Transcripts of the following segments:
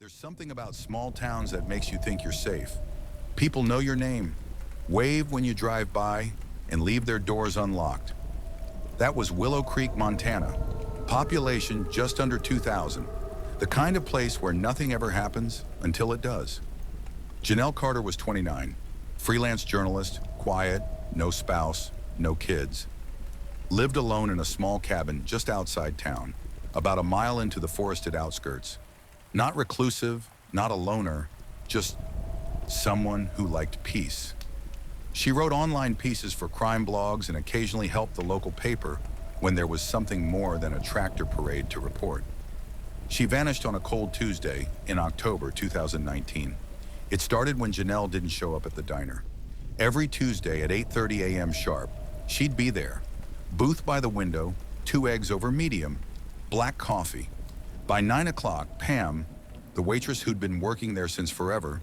There's something about small towns that makes you think you're safe. People know your name, wave when you drive by, and leave their doors unlocked. That was Willow Creek, Montana. Population just under 2,000. The kind of place where nothing ever happens until it does. Janelle Carter was 29. Freelance journalist, quiet, no spouse, no kids. Lived alone in a small cabin just outside town, about a mile into the forested outskirts. Not reclusive, not a loner, just someone who liked peace. She wrote online pieces for crime blogs and occasionally helped the local paper when there was something more than a tractor parade to report. She vanished on a cold Tuesday in October 2019. It started when Janelle didn't show up at the diner. Every Tuesday at 8:30 a.m. sharp, she'd be there. Booth by the window, 2 eggs over medium, black coffee. By 9 o'clock, Pam, the waitress who'd been working there since forever,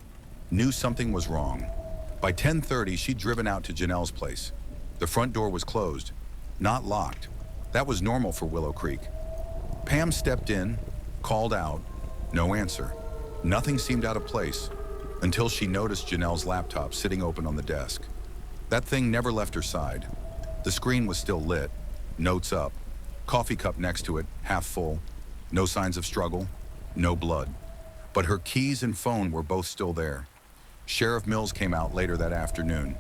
knew something was wrong. By 10:30, she'd driven out to Janelle's place. The front door was closed, not locked. That was normal for Willow Creek. Pam stepped in, called out, no answer. Nothing seemed out of place until she noticed Janelle's laptop sitting open on the desk. That thing never left her side. The screen was still lit, notes up, coffee cup next to it, half full. No signs of struggle, no blood. But her keys and phone were both still there. Sheriff Mills came out later that afternoon.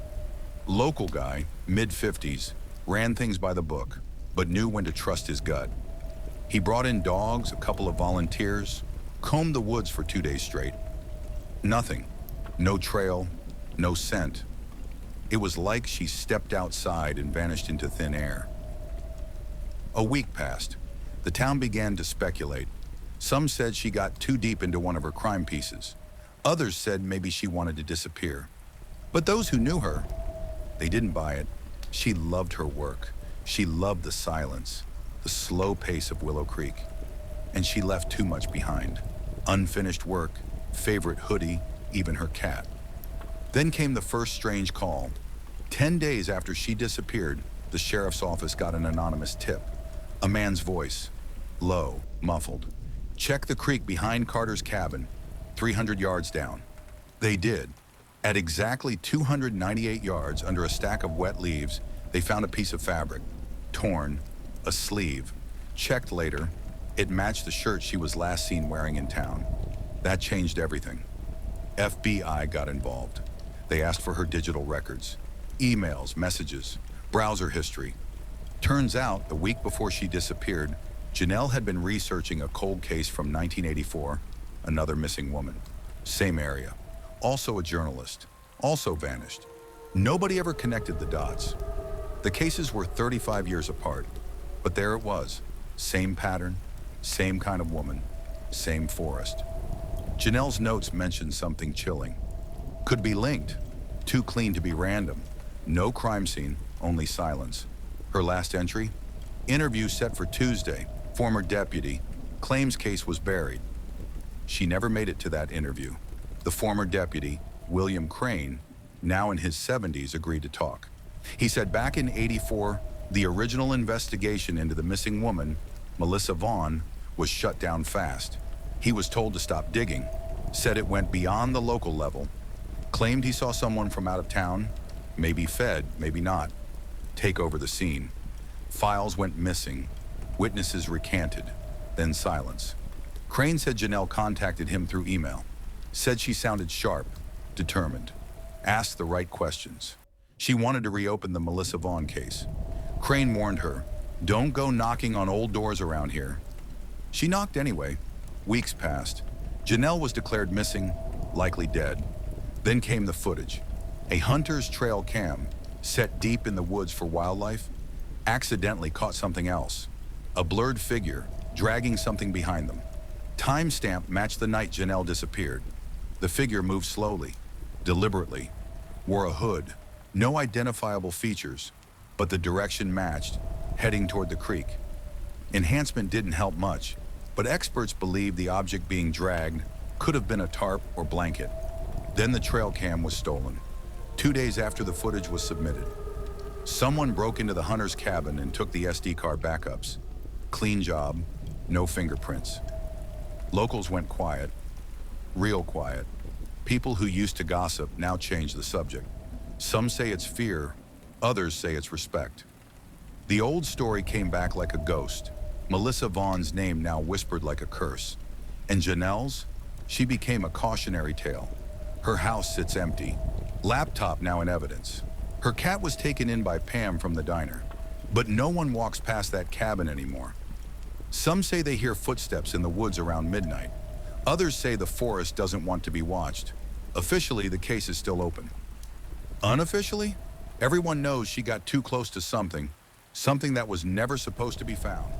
Local guy, mid-50s, ran things by the book, but knew when to trust his gut. He brought in dogs, a couple of volunteers, combed the woods for 2 days straight. Nothing. No trail, no scent. It was like she stepped outside and vanished into thin air. A week passed. The town began to speculate. Some said she got too deep into one of her crime pieces. Others said maybe she wanted to disappear. But those who knew her, they didn't buy it. She loved her work. She loved the silence, the slow pace of Willow Creek. And she left too much behind. Unfinished work, favorite hoodie, even her cat. Then came the first strange call. 10 days after she disappeared, the sheriff's office got an anonymous tip. A man's voice, low, muffled. Check the creek behind Carter's cabin, 300 yards down. They did. At exactly 298 yards under a stack of wet leaves, they found a piece of fabric, torn, a sleeve. Checked later, it matched the shirt she was last seen wearing in town. That changed everything. FBI got involved. They asked for her digital records, emails, messages, browser history. Turns out, the week before she disappeared, Janelle had been researching a cold case from 1984, another missing woman. Same area. Also a journalist. Also vanished. Nobody ever connected the dots. The cases were 35 years apart, but there it was. Same pattern, same kind of woman, same forest. Janelle's notes mentioned something chilling. Could be linked. Too clean to be random. No crime scene, only silence. Her last entry? Interview set for Tuesday. Former deputy. Claims case was buried. She never made it to that interview. The former deputy, William Crane, now in his 70s, agreed to talk. He said back in '84, the original investigation into the missing woman, Melissa Vaughn, was shut down fast. He was told to stop digging, said it went beyond the local level, claimed he saw someone from out of town, maybe fed, maybe not, take over the scene. Files went missing, witnesses recanted, then silence. Crane said Janelle contacted him through email, said she sounded sharp, determined, asked the right questions. She wanted to reopen the Melissa Vaughn case. Crane warned her, don't go knocking on old doors around here. She knocked anyway. Weeks passed. Janelle was declared missing, likely dead. Then came the footage. A hunter's trail cam, set deep in the woods for wildlife, accidentally caught something else. A blurred figure, dragging something behind them. Timestamp matched the night Janelle disappeared. The figure moved slowly, deliberately, wore a hood, no identifiable features, but the direction matched, heading toward the creek. Enhancement didn't help much, but experts believe the object being dragged could have been a tarp or blanket. Then the trail cam was stolen. 2 days after the footage was submitted, someone broke into the hunter's cabin and took the SD card backups. Clean job, no fingerprints. Locals went quiet. Real quiet. People who used to gossip now change the subject. Some say it's fear, others say it's respect. The old story came back like a ghost. Melissa Vaughn's name now whispered like a curse. And Janelle's? She became a cautionary tale. Her house sits empty. Laptop now in evidence. Her cat was taken in by Pam from the diner. But no one walks past that cabin anymore. Some say they hear footsteps in the woods around midnight. Others say the forest doesn't want to be watched. Officially, the case is still open. Unofficially, everyone knows she got too close to something that was never supposed to be found.